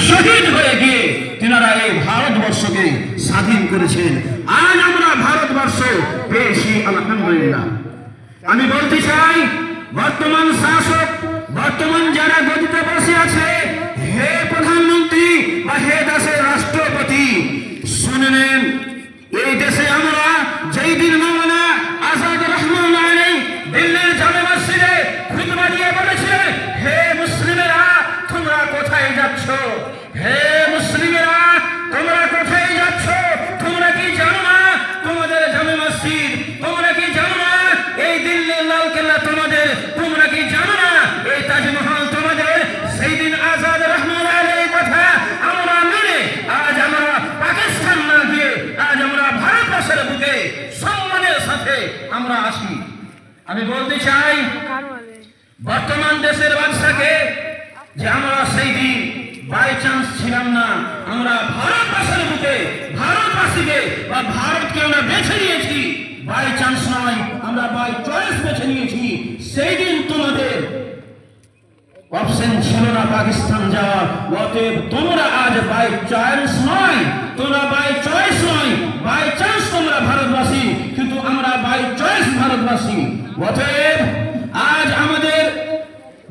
শহীদ হয়ে গিয়ে তিনারা এই ভারতবর্ষকে স্বাধীন করেছেন। আজ আমরা ভারতবর্ষ পেয়েছি আলহামদুলিল্লাহ। আমি বলতে চাই, বর্তমান শাসক, বর্তমান যারা গদিতে বসে আছে, হে প্রধানমন্ত্রী বা হে দেশের রাষ্ট্রপতি, শুনে নেন, এই দেশে আমরা যেই দিন মাওলানা আজাদ রহমাতুল্লাহ আলাইহি দিল্লির জামে মসজিদে খুতবা দিয়ে বলেছিলেন, হে মুসলিমেরা তোমরা কোথায় যাচ্ছ, হে মুসলিমেরা তোমরা কোথায় যাচ্ছ, তোমরা কি জানো না তোমাদের জামে মসজিদ, তোমরা কি জানো না এই দিল্লির লালকেল্লা তোমাদের, তোমরা কি জানো না এই তাজমহল তোমাদের। সেই দিন আজাদ রহমাতুল্লাহ আলাইহি কথা আমরা মেনে আজ আমরা পাকিস্তান না গিয়ে আজ আমরা ভারতবর্ষের বুকে সম্মানের সাথে আমরা আসি। আমি বলতে চাই বর্তমান দেশের বাদশাকে যে আমরা সেই দিন বাই চান্স ছিলাম না, আমরা ভারতবর্ষের বুকে ভারতবাসীকে বা ভারতকে আমরা বেছে নিয়েছি, বাই চান্স নয়, আমরা বাই চয়েস বেছে নিয়েছি। সেই দিন তোমাদের অপশন ছিল না পাকিস্তান যাওয়ার, অতএব তোমরা আজ বাই চয়েস নয়, তোমরা বাই চয়েস নয়, বাই চান্স তোমরা ভারতবাসী, কিন্তু আমরা বাই চয়েস ভারতবাসী। অতএব আজ আমাদের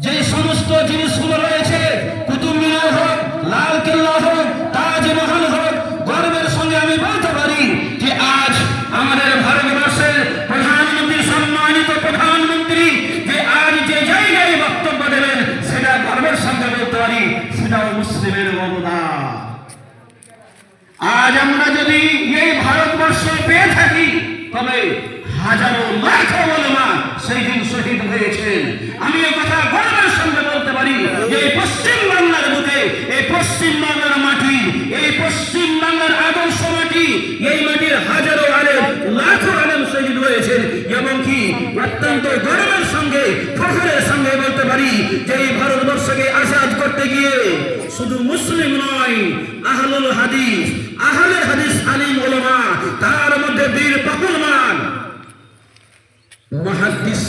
যে সমস্ত জিনিসগুলো রয়েছে, কুতুব মিনার হোক, লাল কেল্লা হোক, তাজমহল হোক, গর্বের সঙ্গে আমি বলতে পারি যে আজ আমাদের ভারতবর্ষের প্রধানমন্ত্রী, সম্মানিত প্রধানমন্ত্রী, যে আজ যে জায়গায় বক্তব্য দেবেন সেটা গর্বের সঙ্গে বলতে পারি সেটাও মুসলিমের অবদান। আজ আমরা যদি এই ভারতবর্ষ পেয়ে থাকি, তবে হাজারো লাখো ওলামা সেই দিন শহীদ হয়েছেন। আমি এই কথা গর্বের সঙ্গে বলতে পারি যে এই পশ্চিম বাংলার বুকে, এই পশ্চিম বাংলার মাটি, এই পশ্চিম বাংলার আদর্শ মাটি, এই মাটির হাজারো আলেম, লাখো আলেম শহীদ হয়েছেন। এবং কি অত্যন্ত গর্বের সঙ্গে, ফখরের সঙ্গে বলতে পারি যে এই ভারতবর্ষকে আজাদ করতে গিয়ে শুধু মুসলিম নয়, আহলুল হাদিস, আহলে হাদিস আলিম ওলামা, তার মধ্যে বীর বাহুলমান মুহাদ্দিস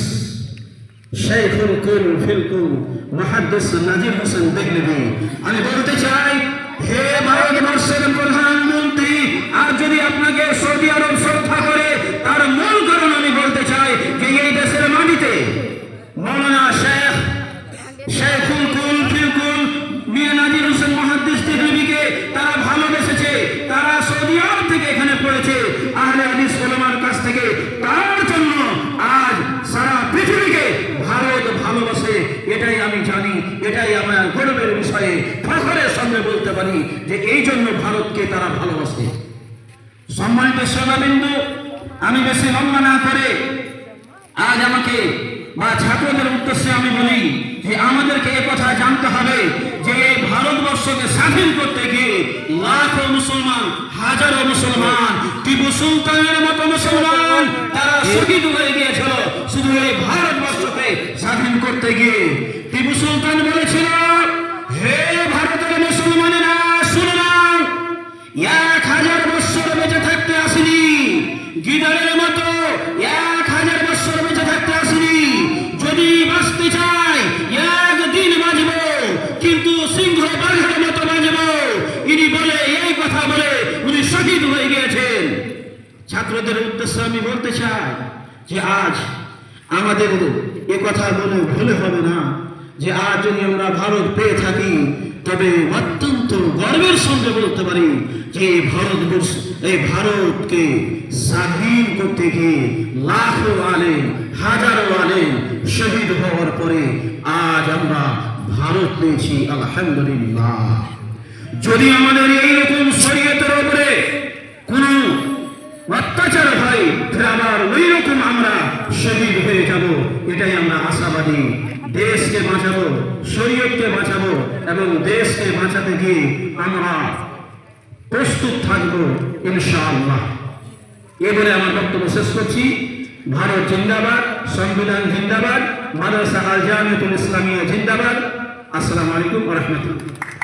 শাইখুল কুল ফিল কুল মুহাদ্দিস নাজির হোসেন দেহলভী। আমি বলতে চাই, হে ভারতবর্ষের প্রধানমন্ত্রী, আর যদি আপনাকে সৌদি আরব শ্রদ্ধা করে তার মূল কারণ আমি বলতে চাই যে এই দেশের মাটিতে মাওলানা শাইখুল কুল ফিল কুল মিয়া নাজির হোসেন মুহাদ্দিস দেহলভীকে তারা ভালোবেসেছে, তারা সৌদি আরব থেকে এখানে পড়েছে আহলে হাদিস ওলামার কাছ থেকে, তার জন্য আজ সারা পৃথিবীকে ভারত ভালোবাসে। এটাই আমি জানি, এটাই আমার গর্বের বিষয়ে ফখরের সঙ্গে বলতে পারি যে এই জন্য ভারতকে তারা ভালোবাসে। সম্মানিত শ্রোতাবৃন্দ, আমি বেশি লম্বা না করে আজ আমাকে বা ছাত্রদের উদ্দেশ্যে আমি বলি যে আমাদেরকে এ কথা জানতে হবে যে এই ভারতবর্ষকে স্বাধীন করতে গিয়ে লাখো মুসলমান, হাজারো মুসলমান, টিপু সুলতানের মতো মুসলমান তারা শহীদ হয়ে গিয়েছিল শুধু এই ভারতবর্ষকে স্বাধীন করতে গিয়ে। টিপু সুলতান বলেছিল, হে ভারতের মুসলমানেরা শুনে নাও, 1000 বছর বেঁচে থাকতে আসিনি, গিদারের মতো 1000 বছর বেঁচে থাকতে আসিনি, যদি বাঁচতে চাই একদিন বাঁচব, কিন্তু সিংহ বাঘের মতো বাঁচব। ইনি বলে, এই কথা বলে উনি শহীদ হয়ে গিয়েছেন। ছাত্রদের উদ্দেশ্যে আমি বলতে চাই যে আজ আমাদের এ কথা বলে ভুলে হবে না যে আজ যদি আমরা ভারত পেয়ে থাকি, তবে অত্যন্ত গর্বের সঙ্গে বলতে পারি যে ভারতবর্ষ, এই ভারতকে স্বাধীন করতে গিয়ে লাখো আলেম, হাজারো আলেম শহীদ হওয়ার পরে আজ আমরা ভারত পেয়েছি আলহামদুলিল্লাহ। যদি আমাদের এইরকম শরীয়তের উপরে কোন অত্যাচার হয়, আবার ওই রকম আমরা শহীদ হয়ে যাব, এটাই আমরা আশাবাদী। দেশকে বাঁচাবো, শরীয়তকে বাঁচাবো এবং দেশকে বাঁচাতে গিয়ে আমরা প্রস্তুত থাকবো ইনশাআল্লাহ। এবারে আমার বক্তব্য শেষ করছি। ভারত জিন্দাবাদ, সংবিধান জিন্দাবাদ, মাদ্রাসা আল জামিয়াতুল ইসলামিয়া জিন্দাবাদ। আসসালামু আলাইকুম ওয়া রাহমাতুল্লাহ।